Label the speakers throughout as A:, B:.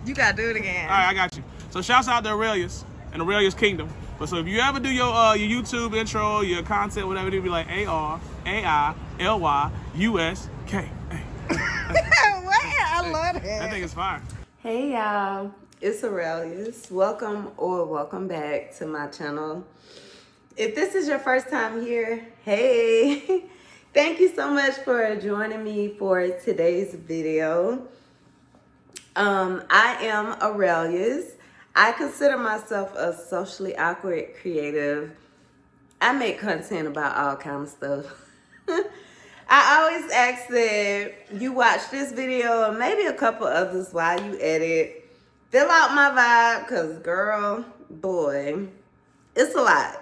A: You gotta do it again.
B: All right, I got you. So shouts out to Arailyus and Arailyus Kingdom. But so if you ever do your YouTube intro, your content, whatever, it'll be like ARAILYUSK.
A: I love that.
B: I think it's fire.
C: Hey y'all, it's Arailyus. Welcome back to my channel. If this is your first time here, hey, thank you so much for joining me for today's video. I am Arailyus. I consider myself a socially awkward creative. I make content about all kinds of stuff. I always ask that you watch this video and maybe a couple others while you edit. Fill out my vibe, because girl, boy, it's a lot.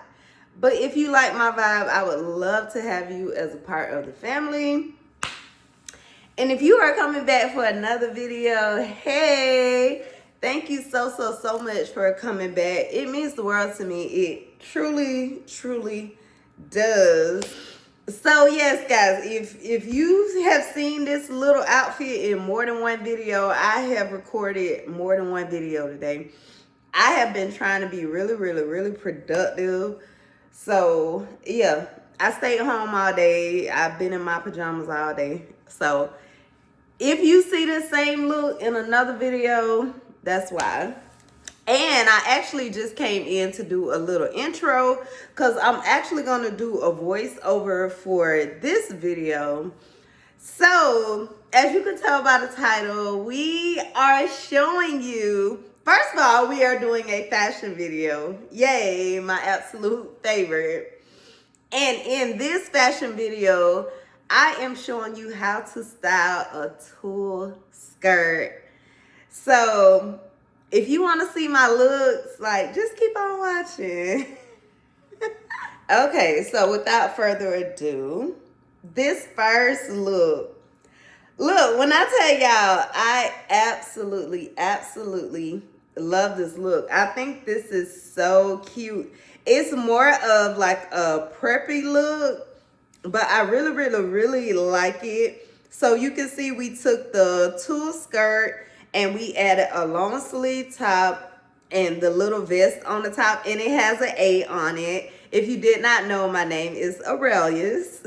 C: But if you like my vibe, I would love to have you as a part of the family. And if you are coming back for another video, hey, thank you so much for coming back. It means the world to me. It truly does. So yes, guys, if you have seen this little outfit in more than one video, I have recorded more than one video today. I have been trying to be really productive. So yeah, I stayed home all day. I've been in my pajamas all day. So if you see the same look in another video, that's why. And I actually just came in to do a little intro because I'm actually going to do a voiceover for this video. So as you can tell by the title, we are showing you, first of all, we are doing a fashion video. Yay, my absolute favorite. And in this fashion video, I am showing you how to style a tulle skirt. So if you want to see my looks, like, just keep on watching. Okay, so without further ado, this first look. Look, when I tell y'all, I absolutely love this look. I think this is so cute. It's more of like a preppy look, but I really like it. So you can see we took the tulle skirt and we added a long sleeve top and the little vest on the top, and it has an A on it. If you did not know, my name is Arailyus,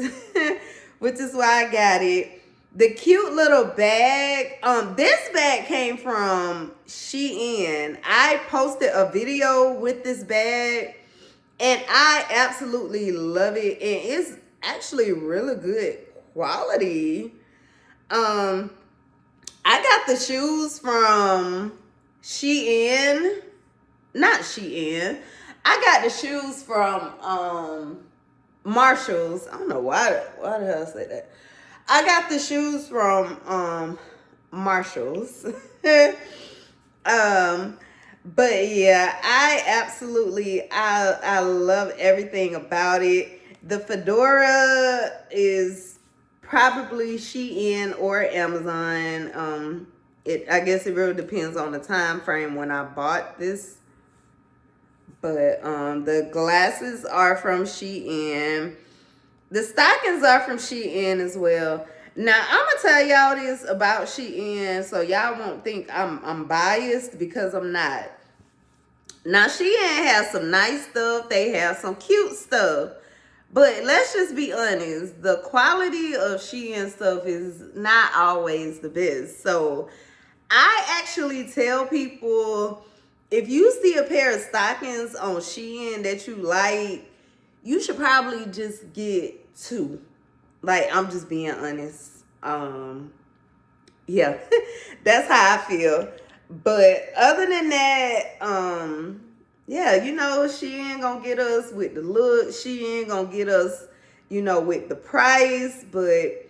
C: which is why I got it. The cute little bag, this bag came from Shein. I posted a video with this bag and I absolutely love it, and it's actually really good quality. I got the shoes from Shein. Not Shein. I got the shoes from Marshalls. I don't know why the hell I say that. I got the shoes from Marshalls. But yeah, I love everything about it. The fedora is probably Shein or Amazon. I guess it really depends on the time frame when I bought this. But the glasses are from Shein. The stockings are from Shein as well. Now I'm gonna tell y'all this about Shein, so y'all won't think I'm biased, because I'm not. Now Shein has some nice stuff. They have some cute stuff. But let's just be honest, the quality of Shein stuff is not always the best. So I actually tell people, if you see a pair of stockings on Shein that you like, you should probably just get two. Like, I'm just being honest. Yeah, that's how I feel. But other than that, yeah, you know, she ain't gonna get us with the look. She ain't gonna get us, you know, with the price. But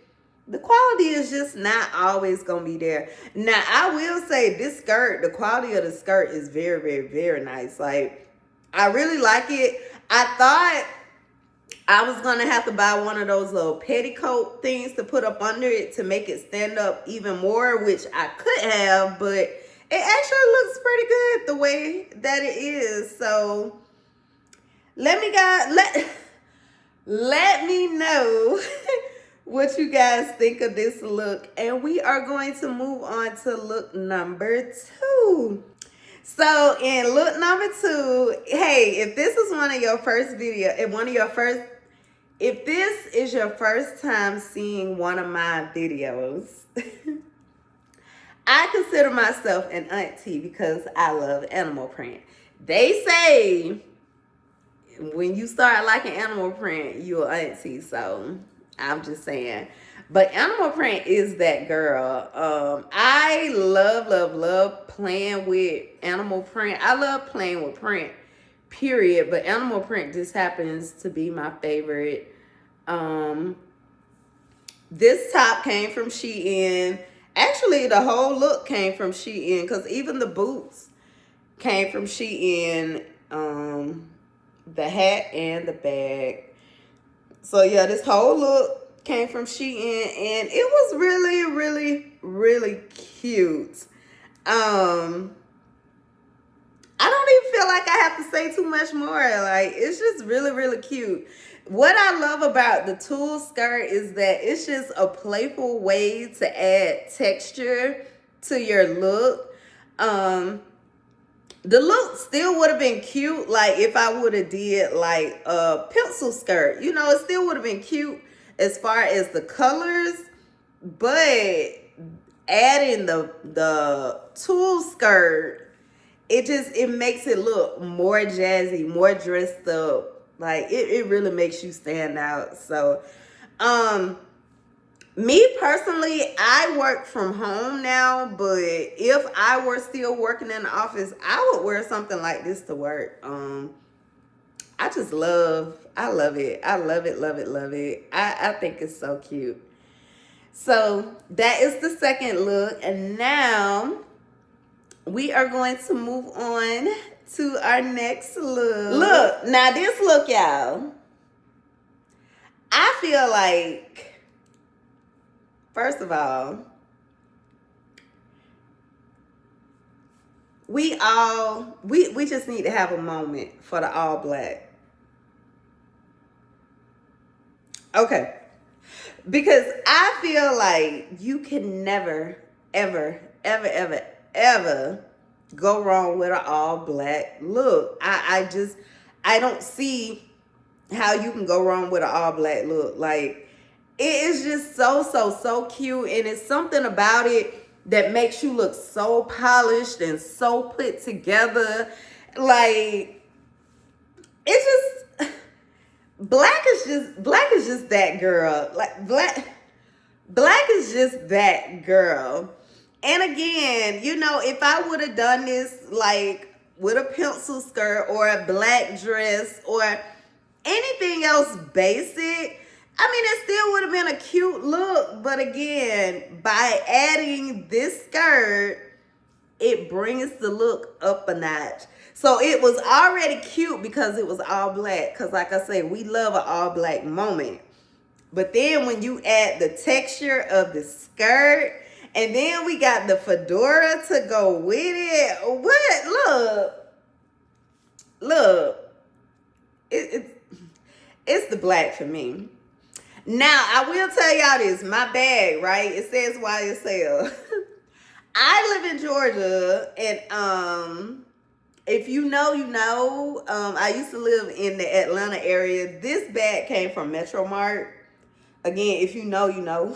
C: the quality is just not always gonna be there. Now, I will say this skirt, the quality of the skirt is very nice. Like, I really like it. I thought I was gonna have to buy one of those little petticoat things to put up under it to make it stand up even more, which I could have, but it actually looks pretty good the way that it is. So let me know what you guys think of this look. And we are going to move on to look number 2. So in look number 2, hey, if this is one of your first video, if this is your first time seeing one of my videos, I consider myself an auntie because I love animal print. They say when you start liking animal print, you're an auntie. So I'm just saying. But animal print is that girl. I love playing with animal print. I love playing with print, period. But animal print just happens to be my favorite. This top came from Shein. Actually, the whole look came from Shein because even the boots came from Shein. The hat and the bag. So yeah, this whole look came from Shein, and it was really cute. I don't even feel like I have to say too much more. Like, it's just really cute. What I love about the tulle skirt is that it's just a playful way to add texture to your look. The look still would have been cute, like if I would have did like a pencil skirt. You know, it still would have been cute as far as the colors, but adding the tulle skirt, it makes it look more jazzy, more dressed up. Like it really makes you stand out. So, me personally, I work from home now, but if I were still working in the office, I would wear something like this to work. I love it. I love it. I think it's so cute. So that is the second look. And now we are going to move on to our next look. Look, now this look, y'all, I feel like, first of all, we just need to have a moment for the all black. Okay. Because I feel like you can never, ever go wrong with an all black look. I don't see how you can go wrong with an all black look. Like, it is just so cute, and it's something about it that makes you look so polished and so put together. Like, it's just black is just that girl. Like black is just that girl. And again, you know, if I would have done this like with a pencil skirt or a black dress or anything else basic, I mean, it still would have been a cute look. But again, by adding this skirt, it brings the look up a notch. So it was already cute because it was all black. Because like I say, we love an all black moment. But then when you add the texture of the skirt, and then we got the fedora to go with it. What? Look. It's the black for me. Now, I will tell y'all this. My bag, right? It says YSL. I live in Georgia, and if you know, you know. I used to live in the Atlanta area. This bag came from Metro Mart. Again, if you know, you know.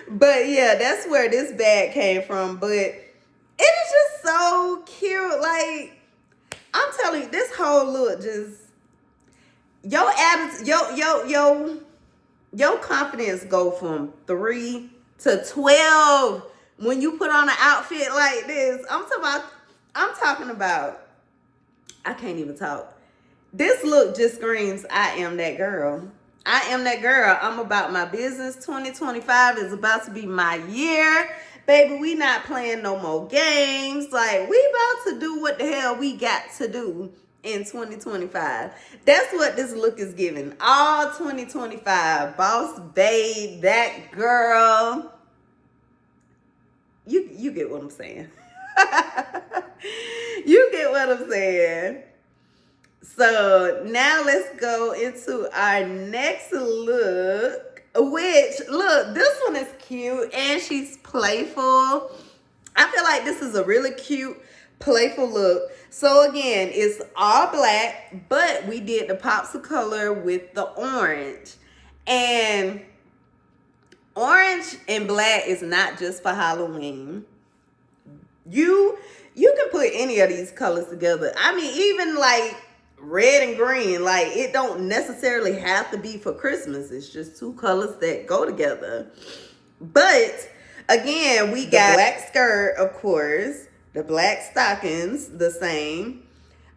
C: But yeah, that's where this bag came from. But it is just so cute. Like, I'm telling you, this whole look just, your attitude, your confidence go from 3 to 12 when you put on an outfit like this. I'm talking about, I can't even talk. This look just screams, I am that girl. I am that girl. I'm about my business. 2025 is about to be my year. Baby, we not playing no more games. Like, we about to do what the hell we got to do in 2025. That's what this look is giving. All 2025. Boss babe, that girl. You get what I'm saying. You get what I'm saying. So now let's go into our next look. Which, look, this one is cute and she's playful. I feel like this is a really cute, playful look. So again, it's all black, but we did the pops of color with the orange. And orange and black is not just for Halloween. You can put any of these colors together. I mean, even like red and green, like it don't necessarily have to be for Christmas. It's just two colors that go together. But again, we got the black skirt, of course, the black stockings, the same.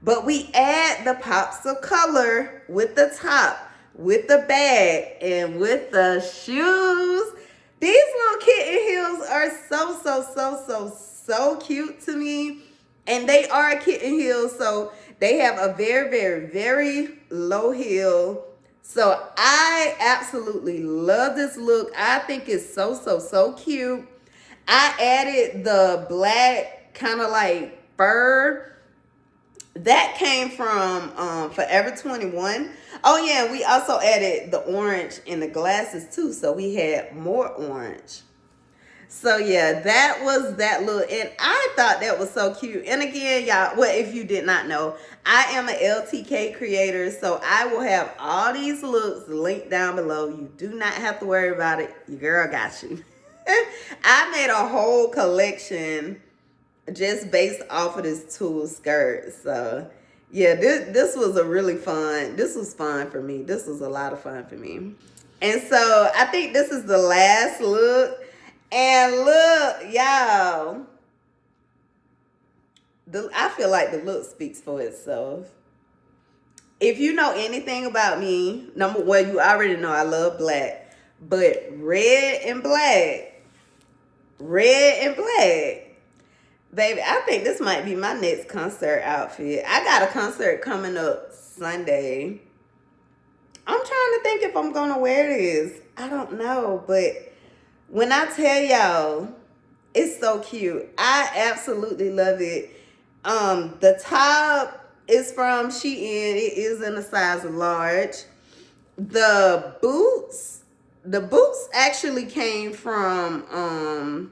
C: But we add the pops of color with the top, with the bag, and with the shoes. These little kitten heels are so cute to me. And they are kitten heels, so they have a very low heel. So I absolutely love this look. I think it's so cute. I added the black kind of like fur. That came from Forever 21. Oh yeah, we also added the orange in the glasses too, so we had more orange. So yeah, that was that look, and I thought that was so cute. And again, y'all, well, if you did not know, I am an LTK creator, so I will have all these looks linked down below. You do not have to worry about it. Your girl got you. I made a whole collection just based off of this tulle skirt. So yeah, this was a really fun. This was fun for me. This was a lot of fun for me. And so I think this is the last look. And look, y'all, I feel like the look speaks for itself. If you know anything about me, number one, you already know I love black. But red and black, baby, I think this might be my next concert outfit. I got a concert coming up Sunday. I'm trying to think if I'm going to wear this. I don't know, but when I tell y'all, it's so cute. I absolutely love it. The top is from Shein. It is in a size large. The boots actually came from,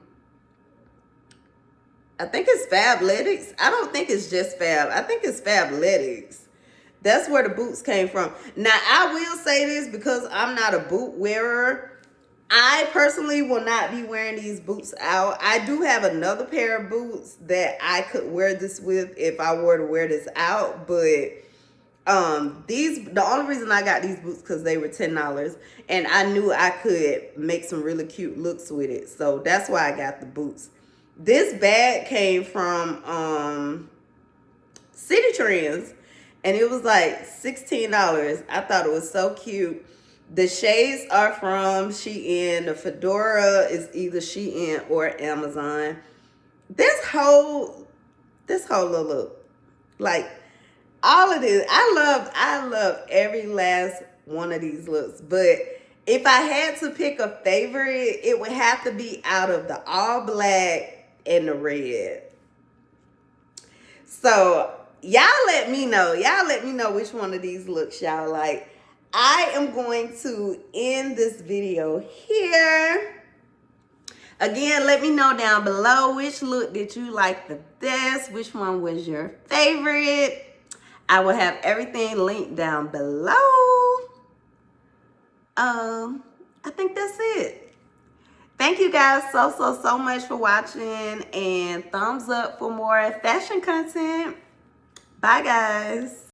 C: I think it's Fabletics. I don't think it's just Fab. I think it's Fabletics. That's where the boots came from. Now, I will say this because I'm not a boot wearer. I personally will not be wearing these boots out. I do have another pair of boots that I could wear this with if I were to wear this out. But the only reason I got these boots because they were $10. And I knew I could make some really cute looks with it. So that's why I got the boots. This bag came from City Trends. And it was like $16. I thought it was so cute. The shades are from Shein. The fedora is either Shein or Amazon. This whole little look, like all of this, I love every last one of these looks. But if I had to pick a favorite, it would have to be out of the all black and the red. So y'all let me know. Y'all let me know which one of these looks y'all like. I am going to end this video here. Again, let me know down below which look did you like the best, which one was your favorite. I will have everything linked down below. I think that's it. Thank you guys so much for watching, and thumbs up for more fashion content. Bye guys.